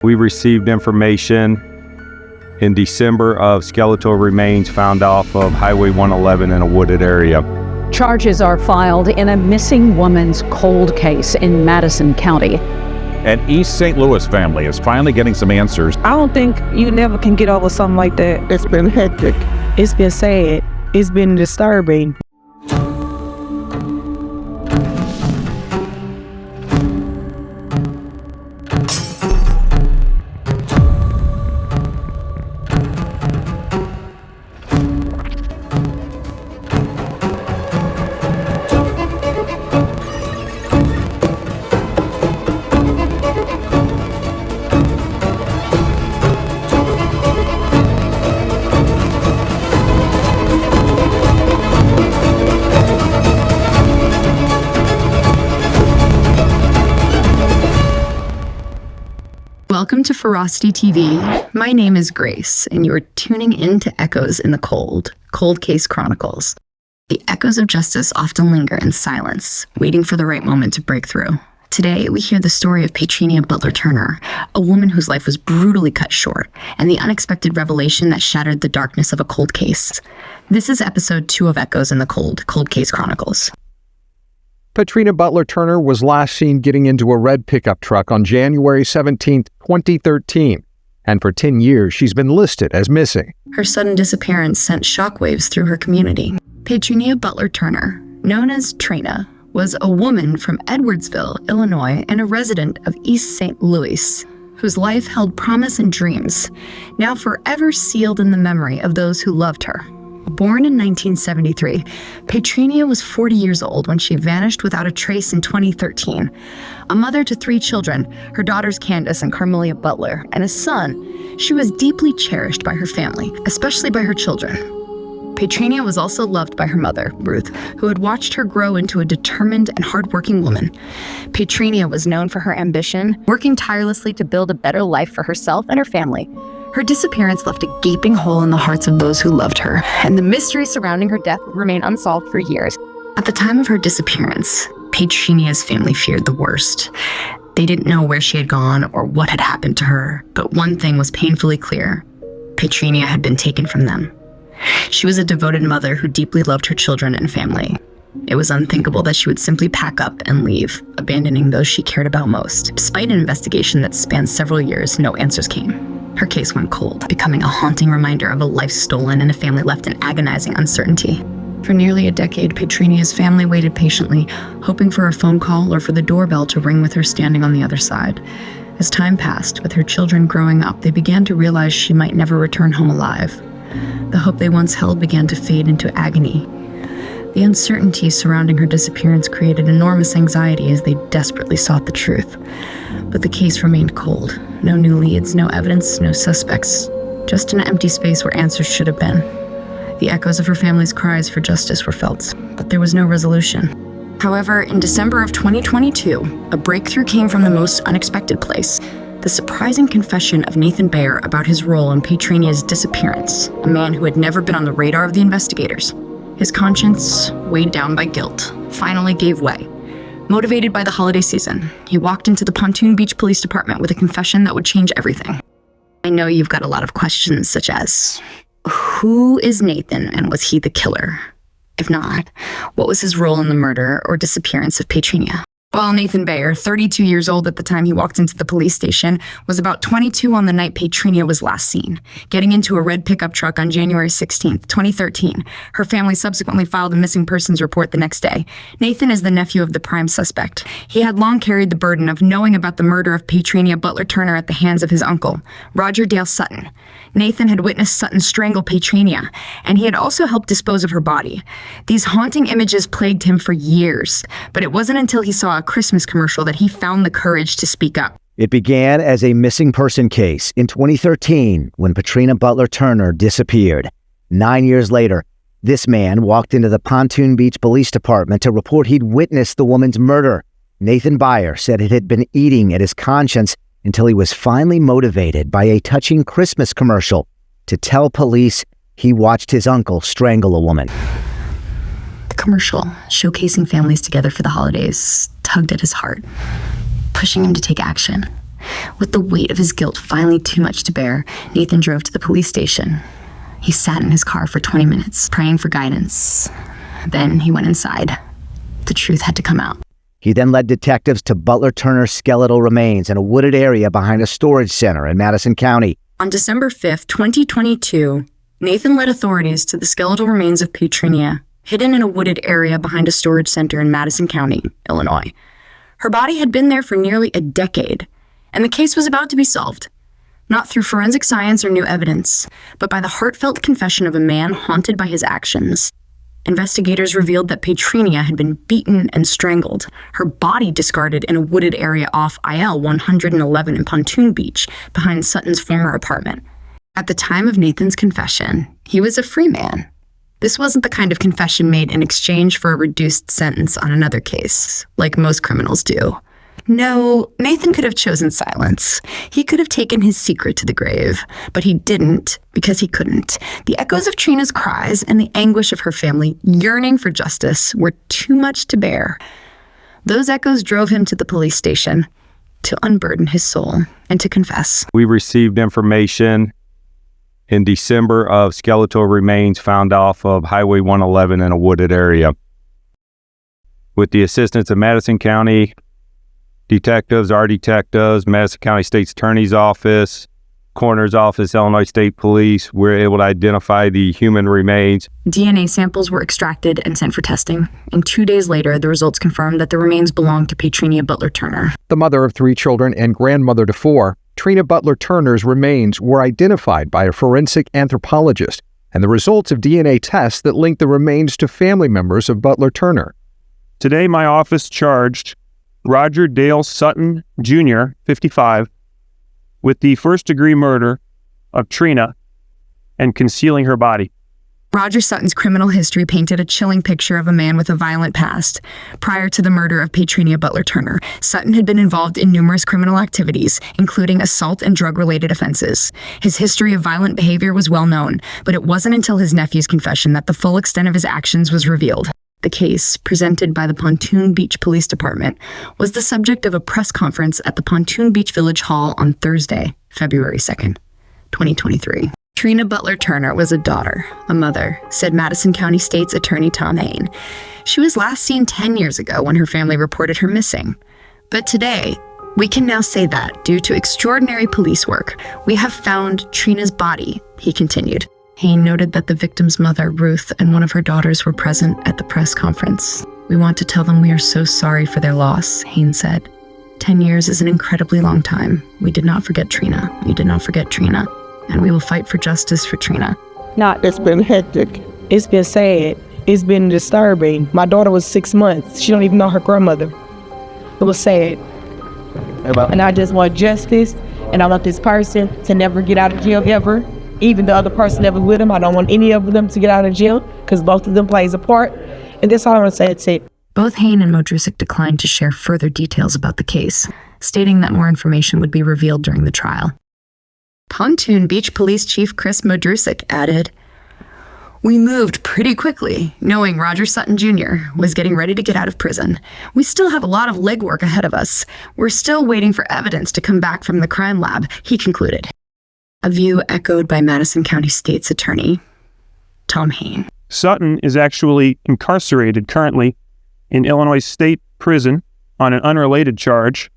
We received information in December of skeletal remains found off of Highway 111 in a wooded area. Charges are filed in a missing woman's cold case in Madison County. An East St. Louis family is finally getting some answers. I don't think you never can get over something like that. It's been hectic. It's been sad. It's been disturbing. Welcome to Ferocity TV. My name is Grace, and you are tuning in to Echoes in the Cold Case Chronicles. The echoes of justice often linger in silence, waiting for the right moment to break through. Today, we hear the story of Trina Butler-Turner, a woman whose life was brutally cut short, and the unexpected revelation that shattered the darkness of a cold case. This is episode 2 of Echoes in the Cold Case Chronicles. Trina Butler-Turner was last seen getting into a red pickup truck on January 17, 2013, and for 10 years she's been listed as missing. Her sudden disappearance sent shockwaves through her community. Trina Butler-Turner, known as Trina, was a woman from Edwardsville, Illinois, and a resident of East St. Louis, whose life held promise and dreams, now forever sealed in the memory of those who loved her. Born in 1973, Trina was 40 years old when she vanished without a trace in 2013. A mother to 3 children, her daughters Candace and Carmelia Butler, and a son, she was deeply cherished by her family, especially by her children. Trina was also loved by her mother, Ruth, who had watched her grow into a determined and hardworking woman. Trina was known for her ambition, working tirelessly to build a better life for herself and her family. Her disappearance left a gaping hole in the hearts of those who loved her, and the mystery surrounding her death would remain unsolved for years. At the time of her disappearance, Trina's family feared the worst. They didn't know where she had gone or what had happened to her, but one thing was painfully clear. Trina had been taken from them. She was a devoted mother who deeply loved her children and family. It was unthinkable that she would simply pack up and leave, abandoning those she cared about most. Despite an investigation that spanned several years, no answers came. Her case went cold, becoming a haunting reminder of a life stolen and a family left in agonizing uncertainty. For nearly a decade, Trina's family waited patiently, hoping for a phone call or for the doorbell to ring with her standing on the other side. As time passed, with her children growing up, they began to realize she might never return home alive. The hope they once held began to fade into agony. The uncertainty surrounding her disappearance created enormous anxiety as they desperately sought the truth. But the case remained cold. No new leads, no evidence, no suspects. Just an empty space where answers should have been. The echoes of her family's cries for justice were felt, but there was no resolution. However, in December of 2022, a breakthrough came from the most unexpected place. The surprising confession of Nathan Berre about his role in Trina's disappearance, a man who had never been on the radar of the investigators. His conscience, weighed down by guilt, finally gave way. Motivated by the holiday season, he walked into the Pontoon Beach Police Department with a confession that would change everything. I know you've got a lot of questions such as, who is Nathan and was he the killer? If not, what was his role in the murder or disappearance of Trina? Well, Nathan Berre, 32 years old at the time he walked into the police station, was about 22 on the night Trina was last seen, getting into a red pickup truck on January 16, 2013. Her family subsequently filed a missing persons report the next day. Nathan is the nephew of the prime suspect. He had long carried the burden of knowing about the murder of Trina Butler-Turner at the hands of his uncle, Roger Dale Sutton. Nathan had witnessed Sutton strangle Trina, and he had also helped dispose of her body. These haunting images plagued him for years, but it wasn't until he saw a Christmas commercial that he found the courage to speak up. It began as a missing person case in 2013 when Trina Butler-Turner disappeared. 9 years later, this man walked into the Pontoon Beach Police Department to report he'd witnessed the woman's murder. Nathan Berre said it had been eating at his conscience until he was finally motivated by a touching Christmas commercial to tell police he watched his uncle strangle a woman. The commercial, showcasing families together for the holidays, tugged at his heart, pushing him to take action. With the weight of his guilt finally too much to bear, Nathan drove to the police station. He sat in his car for 20 minutes, praying for guidance. Then he went inside. The truth had to come out. He then led detectives to Butler-Turner's skeletal remains in a wooded area behind a storage center in Madison County. On December 5th, 2022, Nathan led authorities to the skeletal remains of Petrinia, hidden in a wooded area behind a storage center in Madison County, Illinois. Her body had been there for nearly a decade, and the case was about to be solved. Not through forensic science or new evidence, but by the heartfelt confession of a man haunted by his actions. Investigators revealed that Petrinia had been beaten and strangled, her body discarded in a wooded area off IL 111 in Pontoon Beach, behind Sutton's former apartment. At the time of Nathan's confession, he was a free man. This wasn't the kind of confession made in exchange for a reduced sentence on another case, like most criminals do. No, Nathan could have chosen silence. He could have taken his secret to the grave, but he didn't because he couldn't. The echoes of Trina's cries and the anguish of her family yearning for justice were too much to bear. Those echoes drove him to the police station to unburden his soul and to confess. We received information in December of skeletal remains found off of Highway 111 in a wooded area. With the assistance of Madison County detectives, our detectives, Madison County State's Attorney's Office, Coroner's Office, Illinois State Police, we're able to identify the human remains. DNA samples were extracted and sent for testing, and 2 days later, the results confirmed that the remains belonged to Trina Butler-Turner. The mother of 3 children and grandmother to 4, Trina Butler-Turner's remains were identified by a forensic anthropologist, and the results of DNA tests that linked the remains to family members of Butler-Turner. Today, my office charged Roger Dale Sutton Jr., 55, with the first-degree murder of Trina and concealing her body. Roger Sutton's criminal history painted a chilling picture of a man with a violent past. Prior to the murder of Trina Butler-Turner, Sutton had been involved in numerous criminal activities, including assault and drug-related offenses. His history of violent behavior was well known, but it wasn't until his nephew's confession that the full extent of his actions was revealed. The case, presented by the Pontoon Beach Police Department, was the subject of a press conference at the Pontoon Beach Village Hall on Thursday, February 2nd, 2023. Trina Butler-Turner was a daughter, a mother, said Madison County State's Attorney Tom Hayne. She was last seen 10 years ago when her family reported her missing. But today, we can now say that, due to extraordinary police work, we have found Trina's body, he continued. Hayne noted that the victim's mother, Ruth, and one of her daughters were present at the press conference. We want to tell them we are so sorry for their loss, Hayne said. 10 years is an incredibly long time. We did not forget Trina. You did not forget Trina. And we will fight for justice for Trina. It's been hectic. It's been sad. It's been disturbing. My daughter was 6 months. She don't even know her grandmother. It was sad. And I just want justice, and I want this person to never get out of jail ever. Even the other person that was with him, I don't want any of them to get out of jail because both of them plays a part. And that's all I want to say. It's it. Both Hayne and Modrusic declined to share further details about the case, stating that more information would be revealed during the trial. Pontoon Beach Police Chief Chris Modrusic added, "We moved pretty quickly, knowing Roger Sutton Jr. was getting ready to get out of prison. We still have a lot of legwork ahead of us. We're still waiting for evidence to come back from the crime lab," he concluded. A view echoed by Madison County State's Attorney Tom Hayne. Sutton is actually incarcerated currently in Illinois State Prison on an unrelated charge,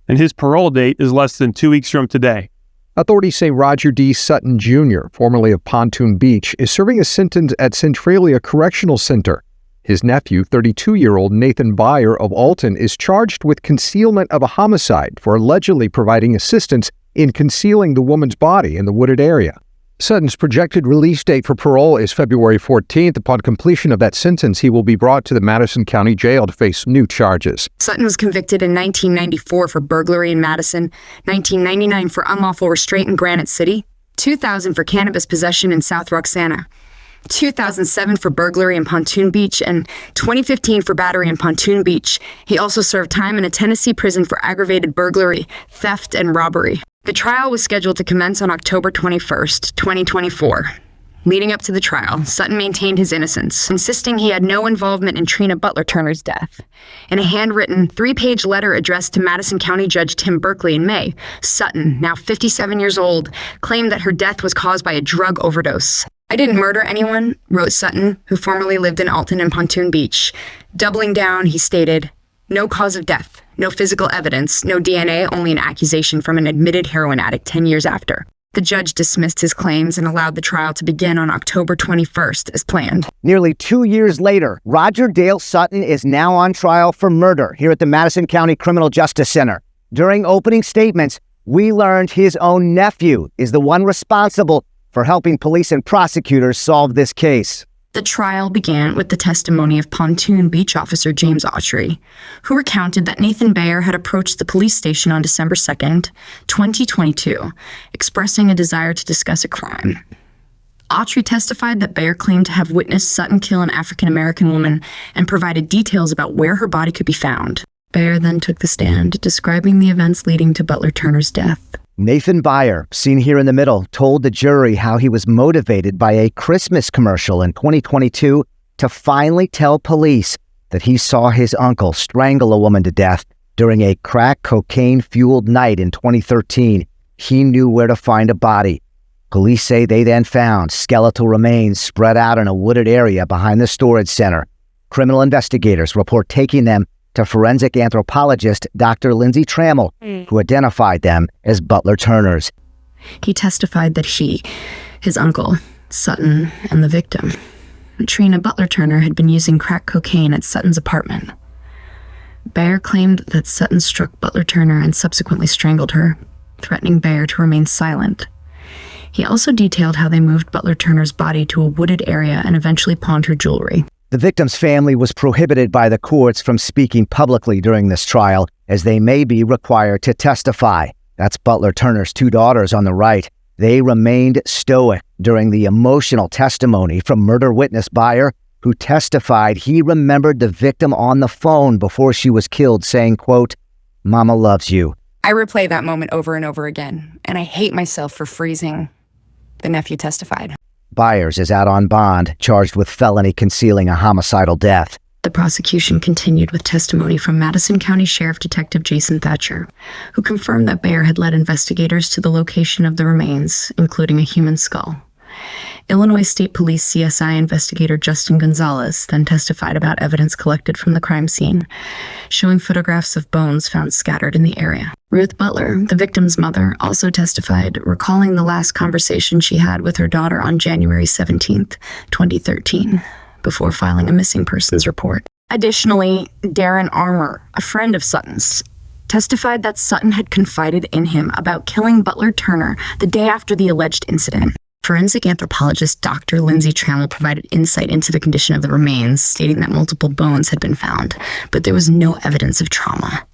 and his parole date is less than 2 weeks from today. Authorities say Roger D. Sutton Jr., formerly of Pontoon Beach, is serving a sentence at Centralia Correctional Center. His nephew, 32-year-old Nathan Berre of Alton, is charged with concealment of a homicide for allegedly providing assistance in concealing the woman's body in the wooded area. Sutton's projected release date for parole is February 14th. Upon completion of that sentence, he will be brought to the Madison County Jail to face new charges. Sutton was convicted in 1994 for burglary in Madison, 1999 for unlawful restraint in Granite City, 2000 for cannabis possession in South Roxana, 2007 for burglary in Pontoon Beach, and 2015 for battery in Pontoon Beach. He also served time in a Tennessee prison for aggravated burglary, theft, and robbery. The trial was scheduled to commence on October 21st, 2024. Leading up to the trial, Sutton maintained his innocence, insisting he had no involvement in Trina Butler-Turner's death. In a handwritten 3-page letter addressed to Madison County Judge Tim Berkley in May, Sutton, now 57 years old, claimed that her death was caused by a drug overdose. "I didn't murder anyone," wrote Sutton, who formerly lived in Alton and Pontoon Beach. Doubling down, he stated, "No cause of death, no physical evidence, no DNA, only an accusation from an admitted heroin addict 10 years after." The judge dismissed his claims and allowed the trial to begin on October 21st as planned. Nearly 2 years later, Roger Dale Sutton is now on trial for murder here at the Madison County Criminal Justice Center. During opening statements, we learned his own nephew is the one responsible for helping police and prosecutors solve this case. The trial began with the testimony of Pontoon Beach officer James Autry, who recounted that Nathan Berre had approached the police station on December 2nd, 2022, expressing a desire to discuss a crime. Autry testified that Berre claimed to have witnessed Sutton kill an African-American woman and provided details about where her body could be found. Berre then took the stand, describing the events leading to Butler-Turner's death. Nathan Berre, seen here in the middle, told the jury how he was motivated by a Christmas commercial in 2022 to finally tell police that he saw his uncle strangle a woman to death during a crack cocaine-fueled night in 2013. He knew where to find a body. Police say they then found skeletal remains spread out in a wooded area behind the storage center. Criminal investigators report taking them to forensic anthropologist Dr. Lindsay Trammell, who identified them as Butler-Turners. He testified that he, his uncle, Sutton, and the victim, Trina Butler-Turner, had been using crack cocaine at Sutton's apartment. Berre claimed that Sutton struck Butler-Turner and subsequently strangled her, threatening Berre to remain silent. He also detailed how they moved Butler-Turner's body to a wooded area and eventually pawned her jewelry. The victim's family was prohibited by the courts from speaking publicly during this trial, as they may be required to testify. That's Butler-Turner's 2 daughters on the right. They remained stoic during the emotional testimony from murder witness Berre, who testified he remembered the victim on the phone before she was killed, saying, quote, "Mama loves you." "I replay that moment over and over again, and I hate myself for freezing," the nephew testified. Byers is out on bond, charged with felony concealing a homicidal death. The prosecution continued with testimony from Madison County Sheriff Detective Jason Thatcher, who confirmed that Berre had led investigators to the location of the remains, including a human skull. Illinois State Police CSI investigator Justin Gonzalez then testified about evidence collected from the crime scene, showing photographs of bones found scattered in the area. Ruth Butler, the victim's mother, also testified, recalling the last conversation she had with her daughter on January 17th, 2013, before filing a missing persons report. Additionally, Darren Armour, a friend of Sutton's, testified that Sutton had confided in him about killing Butler-Turner the day after the alleged incident. Forensic anthropologist Dr. Lindsay Trammell provided insight into the condition of the remains, stating that multiple bones had been found, but there was no evidence of trauma.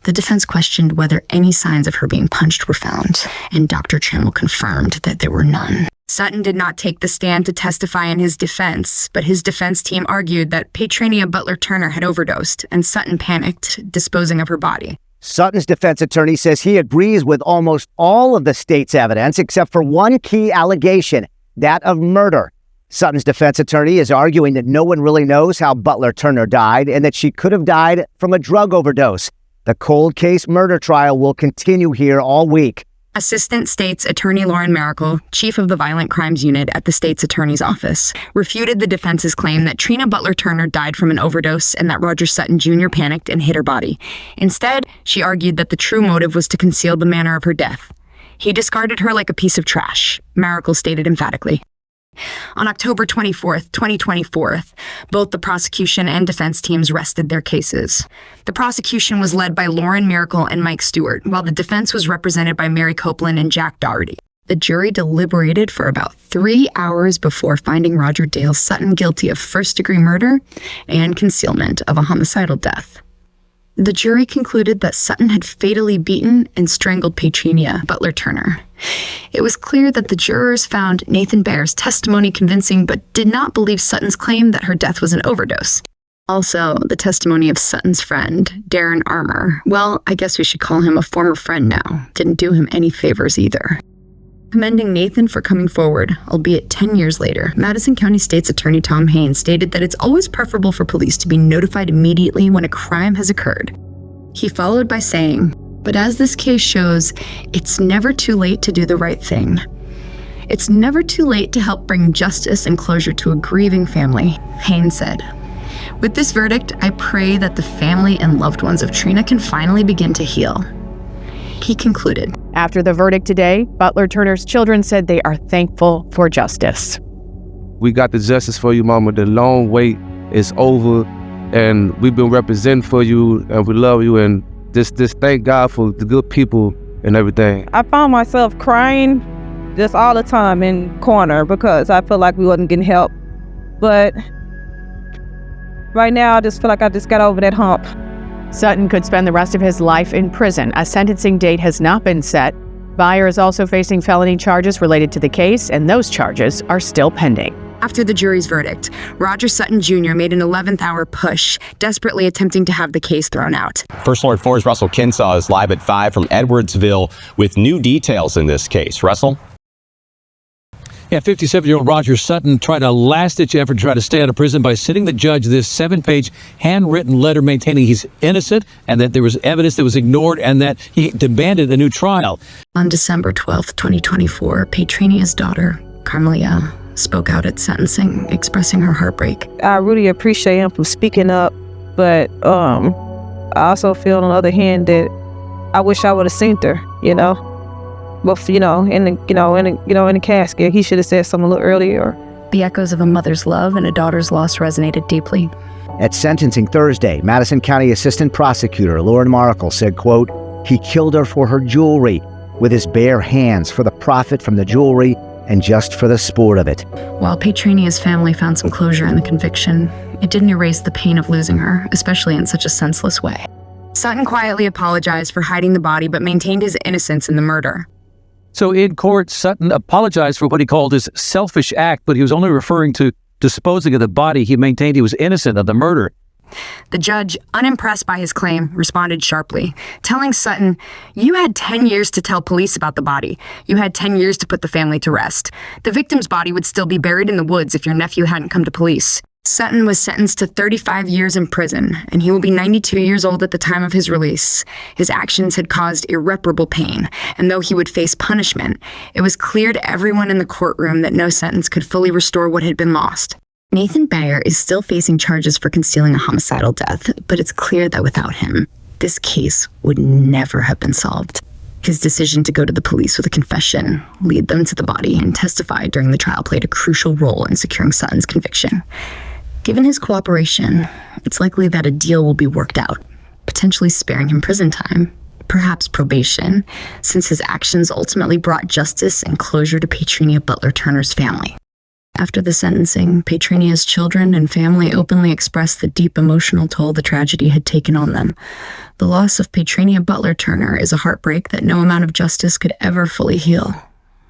The defense questioned whether any signs of her being punched were found, and Dr. Trammell confirmed that there were none. Sutton did not take the stand to testify in his defense, but his defense team argued that Trina Butler-Turner had overdosed, and Sutton panicked, disposing of her body. Sutton's defense attorney says he agrees with almost all of the state's evidence except for one key allegation, that of murder. Sutton's defense attorney is arguing that no one really knows how Butler-Turner died and that she could have died from a drug overdose. The cold case murder trial will continue here all week. Assistant State's Attorney Lauren Maracle, chief of the Violent Crimes Unit at the state's attorney's office, refuted the defense's claim that Trina Butler-Turner died from an overdose and that Roger Sutton Jr. panicked and hid her body. Instead, she argued that the true motive was to conceal the manner of her death. "He discarded her like a piece of trash," Maracle stated emphatically. On October 24th, 2024, both the prosecution and defense teams rested their cases. The prosecution was led by Lauren Miracle and Mike Stewart, while the defense was represented by Mary Copeland and Jack Doherty. The jury deliberated for about 3 hours before finding Roger Dale Sutton guilty of first-degree murder and concealment of a homicidal death. The jury concluded that Sutton had fatally beaten and strangled Trina Butler-Turner. It was clear that the jurors found Nathan Berre's testimony convincing but did not believe Sutton's claim that her death was an overdose. Also, the testimony of Sutton's friend, Darren Armour, well, I guess we should call him a former friend now, didn't do him any favors either. Commending Nathan for coming forward, albeit 10 years later, Madison County State's Attorney Tom Hayne stated that it's always preferable for police to be notified immediately when a crime has occurred. He followed by saying, "But as this case shows, it's never too late to do the right thing. It's never too late to help bring justice and closure to a grieving family," Hayne said. "With this verdict, I pray that the family and loved ones of Trina can finally begin to heal." He concluded. After the verdict today, Butler-Turner's children said they are thankful for justice. We got the justice for you, Mama. The long wait is over, and we've been representing for you, and we love you, and just thank God for the good people and everything. I found myself crying just all the time in corner because I feel like we wasn't getting help. But right now, I just feel like I just got over that hump. Sutton could spend the rest of his life in prison. A sentencing date has not been set. Berre is also facing felony charges related to the case, and those charges are still pending. After the jury's verdict, Roger Sutton Jr. made an 11th-hour push, desperately attempting to have the case thrown out. First Lord 4's Russell Kinsaw is live at 5 from Edwardsville with new details in this case. Russell? Yeah, 57-year-old Roger Sutton tried a last-ditch effort to try to stay out of prison by sending the judge this 7-page handwritten letter maintaining he's innocent and that there was evidence that was ignored and that he demanded a new trial. On December 12, 2024, Petrinia's daughter, Carmelia, spoke out at sentencing, expressing her heartbreak. I really appreciate him for speaking up, but I also feel on the other hand that I wish I would have seen her, you know. But in the casket, he should have said something a little earlier. The echoes of a mother's love and a daughter's loss resonated deeply. At sentencing Thursday, Madison County Assistant Prosecutor Lauren Markle said, quote, "He killed her for her jewelry with his bare hands for the profit from the jewelry and just for the sport of it." While Petrinia's family found some closure in the conviction, it didn't erase the pain of losing her, especially in such a senseless way. Sutton quietly apologized for hiding the body but maintained his innocence in the murder. So in court, Sutton apologized for what he called his selfish act, but he was only referring to disposing of the body. He maintained he was innocent of the murder. The judge, unimpressed by his claim, responded sharply, telling Sutton, "You had 10 years to tell police about the body. You had 10 years to put the family to rest. The victim's body would still be buried in the woods if your nephew hadn't come to police." Sutton was sentenced to 35 years in prison, and he will be 92 years old at the time of his release. His actions had caused irreparable pain, and though he would face punishment, it was clear to everyone in the courtroom that no sentence could fully restore what had been lost. Nathan Berre is still facing charges for concealing a homicidal death, but it's clear that without him, this case would never have been solved. His decision to go to the police with a confession, lead them to the body, and testify during the trial played a crucial role in securing Sutton's conviction. Given his cooperation, it's likely that a deal will be worked out, potentially sparing him prison time, perhaps probation, since his actions ultimately brought justice and closure to Trina Butler-Turner's family. After the sentencing, Petrinia's children and family openly expressed the deep emotional toll the tragedy had taken on them. The loss of Trina Butler-Turner is a heartbreak that no amount of justice could ever fully heal.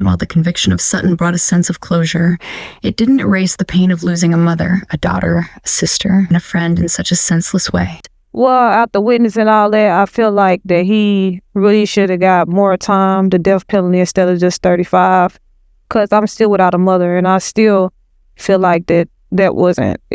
While the conviction of Sutton brought a sense of closure, it didn't erase the pain of losing a mother, a daughter, a sister, and a friend in such a senseless way. Well, after witnessing all that, I feel like that he really should have got more time, the death penalty, instead of just 35. Because I'm still without a mother, and I still feel like it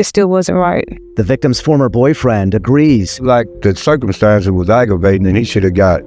still wasn't right. The victim's former boyfriend agrees. Like the circumstances was aggravating, and he should have got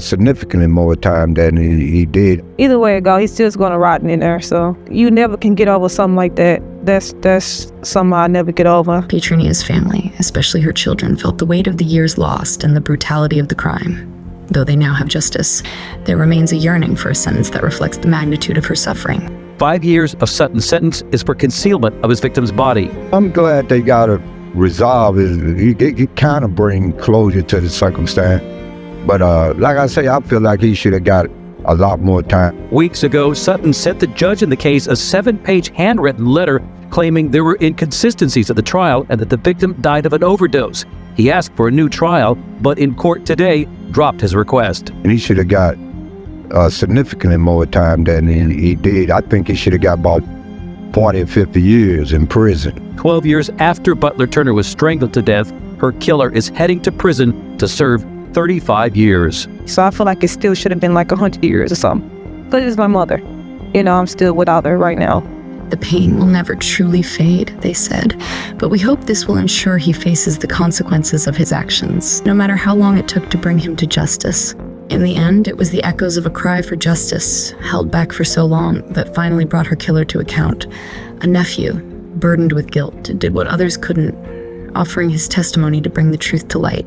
significantly more time than he did. Either way it go, he's still going to rot in there. So you never can get over something like that. That's something I'll never get over. Petrinia's family, especially her children, felt the weight of the years lost and the brutality of the crime. Though they now have justice, there remains a yearning for a sentence that reflects the magnitude of her suffering. 5 years of Sutton's sentence is for concealment of his victim's body. I'm glad they got it resolved. It kind of bring closure to the circumstance. But like I say, I feel like he should have got a lot more time. Weeks ago, Sutton sent the judge in the case a 7-page handwritten letter claiming there were inconsistencies at the trial and that the victim died of an overdose. He asked for a new trial, but in court today, dropped his request. And he should have got significantly more time than he did. I think he should have got about 40 or 50 years in prison. 12 years after Butler-Turner was strangled to death, her killer is heading to prison to serve 35 years. So I feel like it still should have been like 100 years or something. But it's my mother. You know, I'm still without her right now. The pain will never truly fade, they said, but we hope this will ensure he faces the consequences of his actions, no matter how long it took to bring him to justice. In the end, it was the echoes of a cry for justice, held back for so long, that finally brought her killer to account. A nephew, burdened with guilt, did what others couldn't, offering his testimony to bring the truth to light.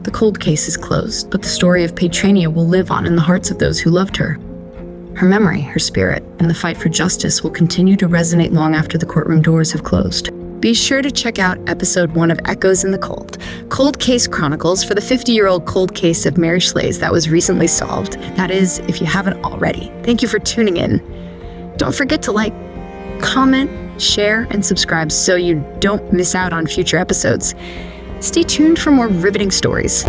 The cold case is closed, but the story of Petrania will live on in the hearts of those who loved her. Her memory, her spirit, and the fight for justice will continue to resonate long after the courtroom doors have closed. Be sure to check out episode 1 of Echoes in the Cold, Cold Case Chronicles for the 50-year-old cold case of Mary Schlaze that was recently solved. That is, if you haven't already. Thank you for tuning in. Don't forget to like, comment, share, and subscribe so you don't miss out on future episodes. Stay tuned for more riveting stories.